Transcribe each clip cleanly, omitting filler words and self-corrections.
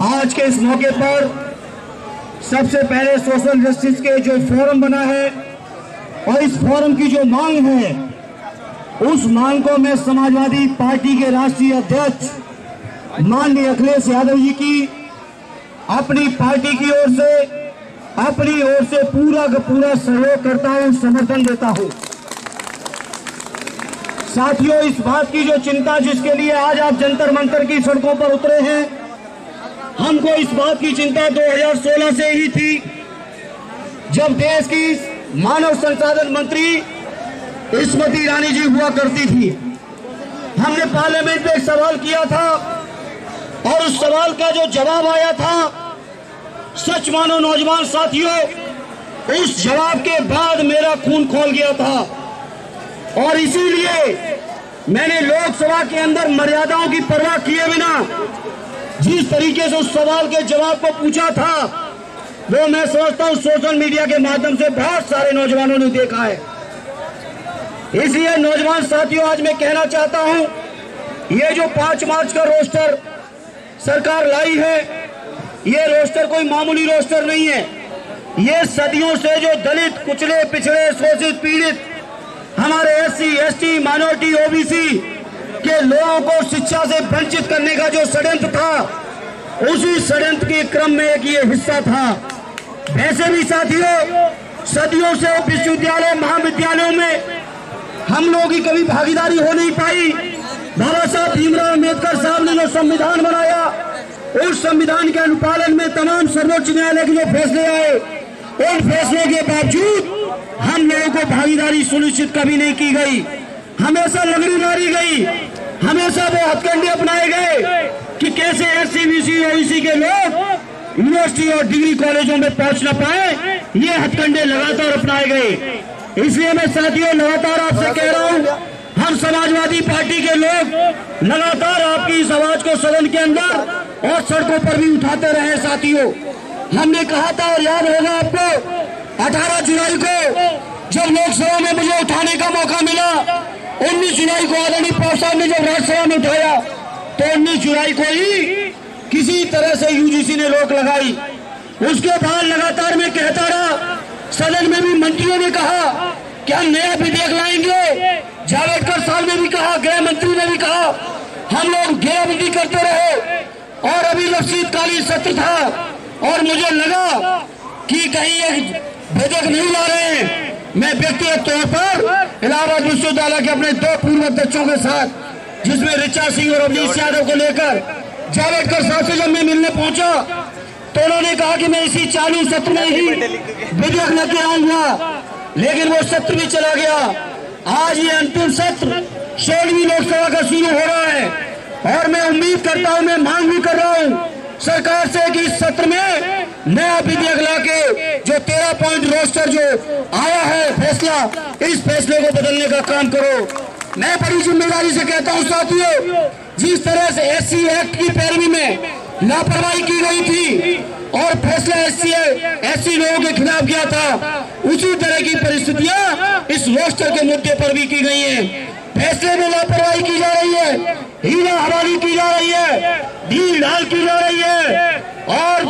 आज के इस मौके पर सबसे पहले सोशल जस्टिस के जो फोरम बना है और इस फोरम की जो मांग है, उस मांग को मैं समाजवादी पार्टी के राष्ट्रीय अध्यक्ष माननीय अखिलेश यादव जी की अपनी पार्टी की ओर से, अपनी ओर से पूरा का पूरा सहयोग करता हूं, समर्थन देता हूं। साथियों, इस बात की जो चिंता जिसके लिए आज आप जंतर मंतर की सड़कों पर उतरे हैं, हमको इस बात की चिंता 2016 से ही थी, जब देश की मानव संसाधन मंत्री स्मृति ईरानी जी हुआ करती थी। हमने पार्लियामेंट में एक सवाल किया था और उस सवाल का जो जवाब आया था, सच मानो नौजवान साथियों, उस जवाब के बाद मेरा खून खौल गया था। और इसीलिए मैंने लोकसभा के अंदर मर्यादाओं की परवाह किए बिना जिस तरीके से उस सवाल के जवाब को पूछा था, वो मैं समझता हूं सोशल मीडिया के माध्यम से बहुत सारे नौजवानों ने देखा है। इसलिए नौजवान साथियों, आज मैं कहना चाहता हूं, ये जो 5 मार्च का रोस्टर सरकार लाई है, ये रोस्टर कोई मामूली रोस्टर नहीं है। ये सदियों से जो दलित, कुचले, पिछड़े, शोषित, पीड़ित, हमारे SC, ST, माइनॉरिटी, OBC के लोगों को शिक्षा से वंचित करने का जो षड्यंत्र था, उसी षड्यंत्र के क्रम में एक ये हिस्सा था। वैसे भी साथियों, सदियों से विश्वविद्यालय, महाविद्यालयों में हम लोगों की कभी भागीदारी हो नहीं पाई। बाबा साहब भीमराव अम्बेडकर साहब ने जो संविधान बनाया, उस संविधान के अनुपालन में तमाम सर्वोच्च न्यायालय के जो फैसले आए, उन फैसलों के बावजूद हम लोगों को भागीदारी सुनिश्चित कभी नहीं की गई। हमेशा लगड़ी मारी गई, हमेशा वो हथकंडे अपनाए गए कि कैसे SC, BC, OBC के लोग यूनिवर्सिटी और डिग्री कॉलेजों में पहुंच न पाए। ये हथकंडे लगातार अपनाए गए। इसलिए मैं साथियों लगातार आपसे कह रहा हूं, हम समाजवादी पार्टी के लोग लगातार आपकी इस आवाज को सदन के अंदर और सड़कों पर भी उठाते रहे। साथियों, हमने कहा था और याद होगा आपको, 18 जुलाई को जब लोकसभा में मुझे उठाने का मौका मिला, 19 जुलाई को आदरणीय पासवान साहब ने जब राज्यसभा में उठाया, तो 19 जुलाई को ही किसी तरह से UGC ने रोक लगाई। उसके बाद लगातार मैं कहता रहा, सदन में भी मंत्रियों ने कहा कि हम नया विधेयक लाएंगे, जावड़ेकर साहब ने भी कहा, गृह मंत्री ने भी कहा, हम लोग घेराबंदी करते रहे। और अभी जब शीतकालीन सत्र था और मुझे लगा कि कहीं एक विधेयक नहीं ला रहे हैं, मैं व्यक्तिगत तौर पर इलाहाबाद विश्वविद्यालय के अपने 2 पूर्व अध्यक्षों के साथ, जिसमें ऋचा सिंह और अवनीश यादव को लेकर जावड़ेकर साहब से जब मैं मिलने पहुंचा, तो उन्होंने कहा कि मैं इसी चालू सत्र में ही विधेयक लेके आऊंगा। लेकिन वो सत्र भी चला गया। आज ये अंतिम सत्र 16वीं लोकसभा का शुरू हो रहा है और मैं उम्मीद करता हूं, मैं मांग भी कर रहा हूं सरकार से कि इस सत्र में नया विधेयक लाके जो 13 पॉइंट रोस्टर जो आया है फैसला, इस फैसले को बदलने का काम करो। मैं बड़ी जिम्मेदारी से कहता हूं साथियों, जिस तरह से SC एक्ट की पैरवी में लापरवाही की गई थी और फैसला SC लोगों के खिलाफ किया था, उसी तरह की परिस्थितियां इस रोस्टर के मुद्दे पर भी की गई हैं। फैसले में लापरवाही की जा रही है, हीरा हवाली की जा रही है, ढील ढाल की जा रही है और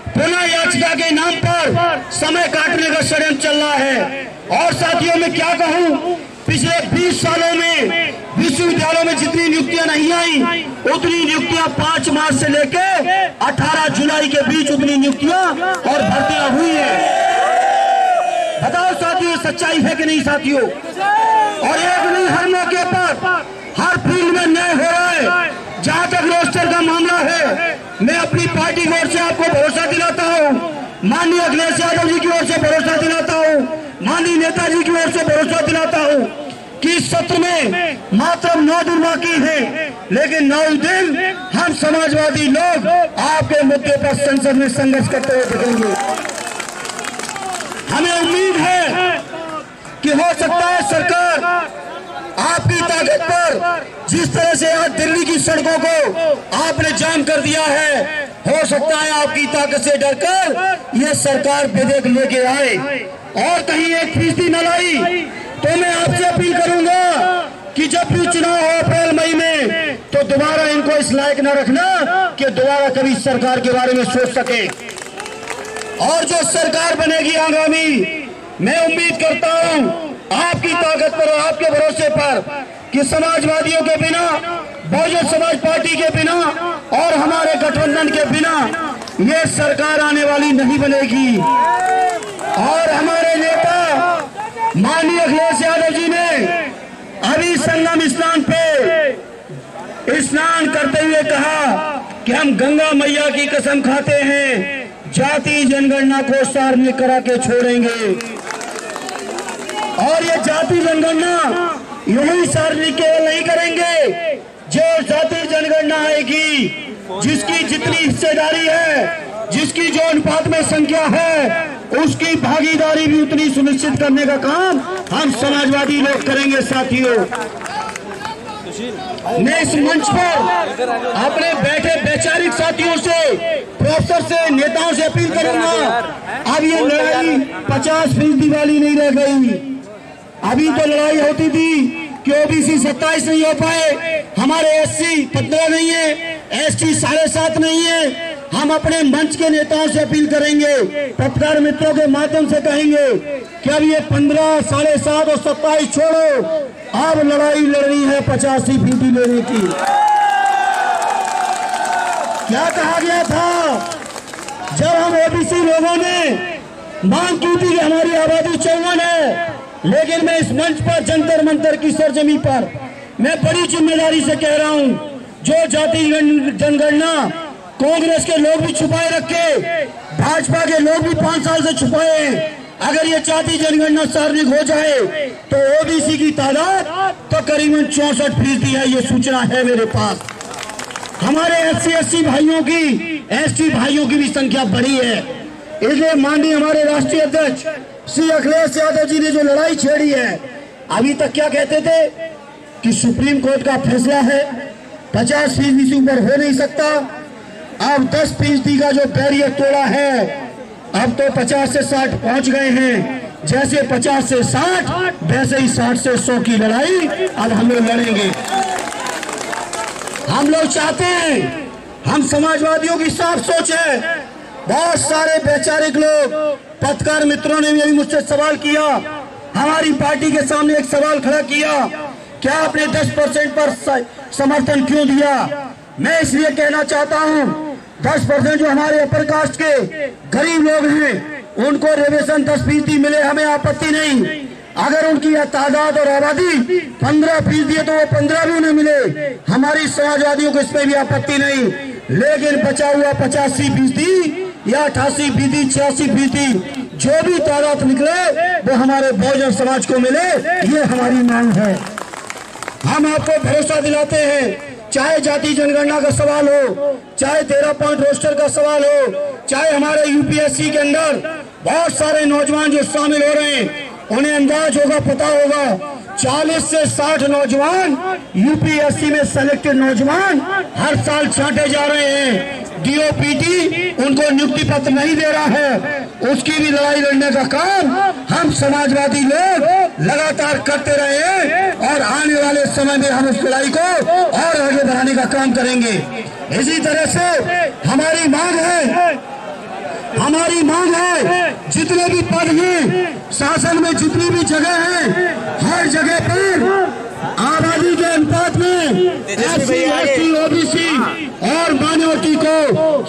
पुनः याचिका के नाम पर समय काटने का षड्यंत्र चल रहा है। और साथियों, मैं क्या कहूं, पिछले 20 सालों में विश्वविद्यालयों में जितनी नियुक्तियां नहीं आई, उतनी नियुक्तियां 5 मार्च से लेकर 18 जुलाई के बीच उतनी नियुक्तियां और भर्तियां हुई है। बताओ साथियों, सच्चाई है कि नहीं साथियों? और एक नहीं, हर मौके पर, हर फील्ड में न्याय हो रहा है। जहां तक रोस्टर का मामला है, मैं अपनी पार्टी की ओर से आपको भरोसा दिलाता हूं, माननीय अखिलेश यादव जी की ओर से भरोसा दिलाता हूं, माननीय नेताजी की ओर से भरोसा दिलाता हूं कि इस सत्र में मात्र 9 दिन बाकी है, लेकिन 9 दिन हम समाजवादी लोग आपके मुद्दे पर संसद में संघर्ष करते हुए दिखेंगे। हमें उम्मीद है कि हो सकता है सरकार आपकी ताकत पर, जिस तरह से आज दिल्ली की सड़कों को आपने जाम कर दिया है, हो सकता है आपकी ताकत से डरकर ये सरकार विधेयक लेके आए और कहीं 1% न लाई। तो मैं आपसे अपील करूंगा कि जब भी चुनाव हो अप्रैल मई में तो दोबारा इनको इस लायक न रखना कि दोबारा कभी सरकार के बारे में सोच सके। और जो सरकार बनेगी आगामी, मैं उम्मीद करता हूं आपकी ताकत पर और आपके भरोसे पर कि समाजवादियों के बिना, बहुजन समाज पार्टी के बिना और हमारे गठबंधन के बिना ये सरकार आने वाली नहीं बनेगी। और हमारे नेता माननीय अखिलेश यादव जी ने अभी संगम स्नान पे स्नान करते हुए कहा कि हम गंगा मैया की कसम खाते हैं, जाति जनगणना को सार्वजनिक करा के छोड़ेंगे। और ये जाति जनगणना यही सार्वजनिक केवल नहीं करेंगे, जो जाति जनगणना आएगी, जिसकी जितनी हिस्सेदारी है, जिसकी जो अनुपात में संख्या है, उसकी भागीदारी भी उतनी सुनिश्चित करने का काम हम समाजवादी लोग करेंगे। साथियों, मैं इस मंच पर अपने बैठे वैचारिक साथियों से, प्रोफेसर से, नेताओं से अपील करूंगा, अब ये लड़ाई 50% वाली नहीं रह गई। अभी तो लड़ाई होती थी कि ओबीसी 27 नहीं हो पाए, हमारे एससी 15 नहीं है, एसटी 7.5 नहीं है। हम अपने मंच के नेताओं से अपील करेंगे, पत्रकार मित्रों के माध्यम से कहेंगे कि अब ये 15, 7.5 और 27 छोड़ो, अब लड़ाई लड़नी है 85% लेने की। क्या कहा गया था जब हम ओबीसी लोगों ने मांग की थी कि हमारी आबादी 54 है, लेकिन मैं इस मंच पर जंतर मंतर की सरजमी पर मैं बड़ी जिम्मेदारी से कह रहा हूं, जो जाति जनगणना कांग्रेस के लोग भी छुपाए रखे, भाजपा के लोग भी 5 साल से छुपाए, अगर ये जाति जनगणना सार्वजनिक हो जाए तो ओबीसी की तादाद तो करीबन 64% है, ये सूचना है मेरे पास। हमारे एससी एसटी भाइयों की, एसटी भाइयों की भी संख्या बढ़ी है। इसलिए माननीय हमारे राष्ट्रीय अध्यक्ष श्री अखिलेश यादव जी ने जो लड़ाई छेड़ी है, अभी तक क्या कहते थे कि सुप्रीम कोर्ट का फैसला है, 50% से ऊपर हो नहीं सकता। अब 10% का जो बैरियर तोड़ा है, अब तो 50 से 60 पहुंच गए हैं। जैसे 50 से 60, वैसे ही 60 से 100 की लड़ाई अब हम लोग लड़ेंगे। हम लोग चाहते हैं, हम समाजवादियों की साफ सोच है। बहुत सारे वैचारिक लोग, पत्रकार मित्रों ने भी अभी मुझसे सवाल किया, हमारी पार्टी के सामने एक सवाल खड़ा किया, क्या आपने 10% पर समर्थन क्यों दिया? मैं इसलिए कहना चाहता हूं, 10% जो हमारे अपर कास्ट के गरीब लोग हैं, उनको रिजर्वेशन 10% मिले, हमें आपत्ति नहीं। अगर उनकी तादाद और आबादी 15% है तो वो 15 भी उन्हें मिले, हमारी समाजवादियों को इसमें भी आपत्ति नहीं। लेकिन बचा हुआ 85% या 88%, 86% जो भी तादाद निकले वो हमारे बहुजन समाज को मिले, ये हमारी मांग है। हम आपको भरोसा दिलाते हैं, चाहे जाति जनगणना का सवाल हो, चाहे 13 पॉइंट रोस्टर का सवाल हो, चाहे हमारे यूपीएससी के अंदर बहुत सारे नौजवान जो शामिल हो रहे हैं, उन्हें अंदाज होगा, पता होगा, 40 से 60 नौजवान यूपीएससी में सेलेक्टेड नौजवान हर साल छांटे जा रहे हैं। डीओपीटी उनको नियुक्ति पत्र नहीं दे रहा है, उसकी भी लड़ाई लड़ने का काम हम समाजवादी लोग लगातार करते रहे हैं और आने वाले समय में हम उस लड़ाई को और आगे बढ़ाने का काम करेंगे। इसी तरह से हमारी मांग है, जितने भी पद हैं शासन में, जितनी भी जगह है, हर जगह पर आबादी के अनुपात में एससी, एसटी, ओबीसी और माइनॉरिटी को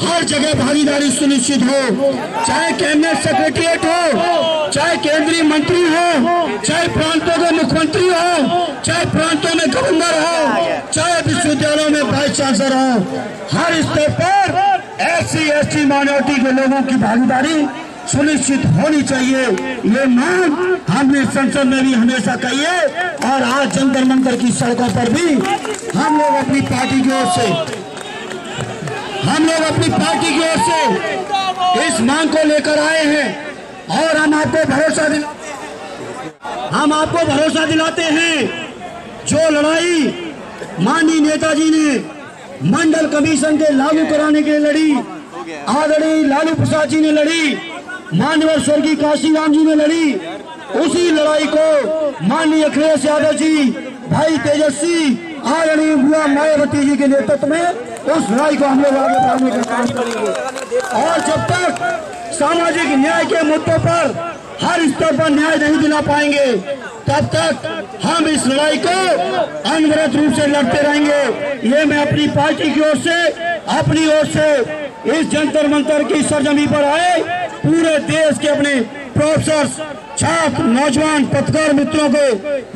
हर जगह भागीदारी सुनिश्चित हो। चाहे कैबिनेट सेक्रेटरीट हो, चाहे केंद्रीय मंत्री हो, चाहे प्रांतों के मुख्यमंत्री हो, चाहे प्रांतों में गवर्नर हो, चाहे विश्वविद्यालयों में वाइस चांसलर हो, हर स्तर पर एससी, एसटी, माइनॉरिटी के लोगों की भागीदारी सुनिश्चित होनी चाहिए। ये मांग हमने संसद में भी हमेशा कही है और आज जंतर मंतर की सड़कों पर भी हम लोग अपनी पार्टी की ओर से इस मांग को लेकर आए हैं और हम आपको भरोसा दिलाते हैं, जो लड़ाई माननीय नेताजी ने मंडल कमीशन के लागू कराने के लिए लड़ी, आदरणीय लालू प्रसाद जी ने लड़ी, माननीय स्वर्गीय काशीराम जी ने लड़ी, उसी लड़ाई को माननीय अखिलेश यादव जी, भाई तेजस्वी आदरणीय बुआ मायावती जी के नेतृत्व में उस लड़ाई को हम लोग आगे बढ़ाने का काम करेंगे। और जब तक सामाजिक न्याय के मुद्दों पर हर स्तर पर न्याय नहीं दिला पाएंगे तब तक हम इस लड़ाई को अनवरत रूप से लड़ते रहेंगे। ये मैं अपनी पार्टी की ओर से, अपनी ओर से इस जंतर मंतर की सरजमी पर आए पूरे देश के अपने प्रोफेसर, छात्र, नौजवान, पत्रकार मित्रों को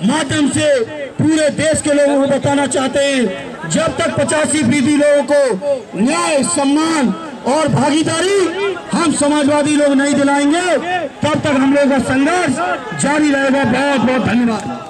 माध्यम से पूरे देश के लोगों को बताना चाहते हैं, जब तक 85% लोगों को न्याय, सम्मान और भागीदारी हम समाजवादी लोग नहीं दिलाएंगे तब तक हम लोगों का संघर्ष जारी रहेगा। बहुत बहुत धन्यवाद।